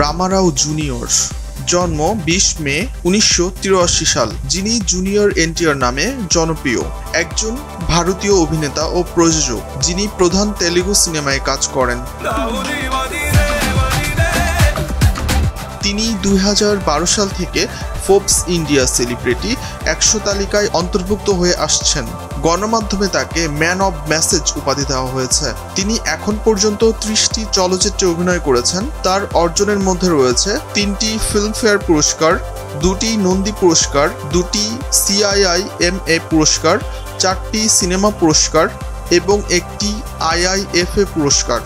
Ramarao junior. জন্ম 20 মে 1983 সাল। যিনি জুনিয়র এনটিআর নামে জনপ্রিয় একজন ভারতীয় অভিনেতা ও প্রযোজক, যিনি প্রধান তেলুগু সিনেমায় কাজ করেন। তিনি 2012 সাল থেকে ফোর্বস ইন্ডিয়া সেলিব্রিটি 100 তালিকায় অন্তর্ভুক্ত হয়ে আসছেন। গণমাধ্যমে তাকে ম্যান অব মেসেজ উপাধি দেওয়া হয়েছে। তিনি এখন পর্যন্ত 30টি চলচ্চিত্রে অভিনয় করেছেন। তার অর্জনের মধ্যে রয়েছে 3টি ফিল্মফেয়ার পুরস্কার, 2টি নন্দী পুরস্কার, 2টি CIIMA পুরস্কার, 4টি সিনেমা পুরস্কার এবং 1টি IIFA পুরস্কার।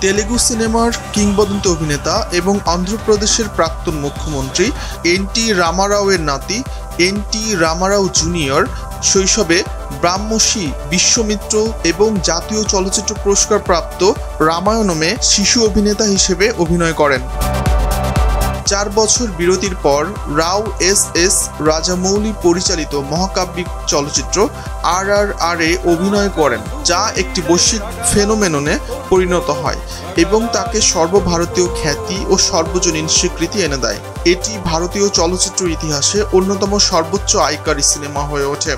তেলুগু সিনেমার কিংবদন্তি অভিনেতা এবং অন্ধ্রপ্রদেশের প্রাক্তন মুখ্যমন্ত্রী NT রামারাওয়ের নাতি NT রামারাও জুনিয়র শৈশবে ব্রাহ্মশ্রী বিশ্বমিত্র এবং জাতীয় চলচ্চিত্র পুরস্কার প্রাপ্ত রামায়ণমে শিশু অভিনেতা হিসেবে অভিনয় করেন। 4 বছর বিরতির পর রাও SS রাজামৌলি পরিচালিত মহাকাব্যিক চলচ্চিত্র RRR এ অভিনয় করেন, যা একটি বৈশ্বিক ফেনোমেননে পরিণত হয় এবং তাকে সর্বভারতীয় খ্যাতি ও সর্বজনীন স্বীকৃতি এনে দেয়। এটি ভারতীয় চলচ্চিত্র ইতিহাসে অন্যতম সর্বোচ্চ আয়কারী সিনেমা হয়ে ওঠে।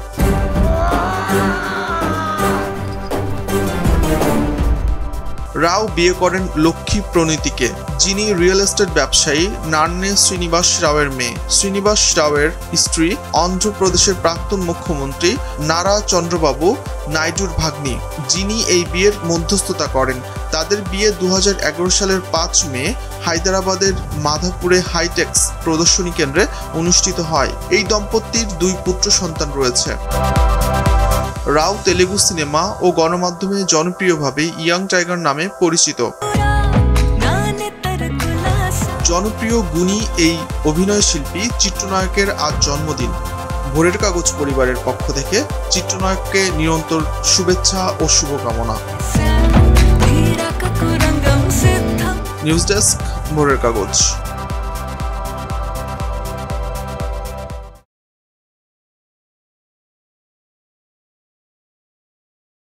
রাও বিয়ে করেন লক্ষ্মী প্রণীতিকে, যিনি রিয়েল এস্টেট ব্যবসায়ী নান্নে শ্রীনিবাস রাওয়ের মেয়ে। শ্রীনিবাস রাওয়ের স্ত্রী অন্ধ্রপ্রদেশের প্রাক্তন মুখ্যমন্ত্রী নারা চন্দ্রবাবু নাইডুর ভাগ্নি, যিনি এই বিয়ের মধ্যস্থতা করেন। তাদের বিয়ে 2011 সালের 5 মে হায়দ্রাবাদের মাধাপুরে হাইটেক্স প্রদর্শনী কেন্দ্রে অনুষ্ঠিত হয়। এই দম্পতির 2 পুত্র সন্তান রয়েছে। রাও তেলুগু সিনেমা ও গণমাধ্যমে জনপ্রিয়ভাবে ইয়াং টাইগার নামে পরিচিত। জনপ্রিয় গুণী এই অভিনয় শিল্পী চিত্রনায়কের আজ জন্মদিন। ভোরের কাগজ পরিবারের পক্ষ থেকে চিত্রনায়ককে নিরন্তর শুভেচ্ছা ও শুভকামনা। নিউজ ডেস্ক, ভোরের কাগজ।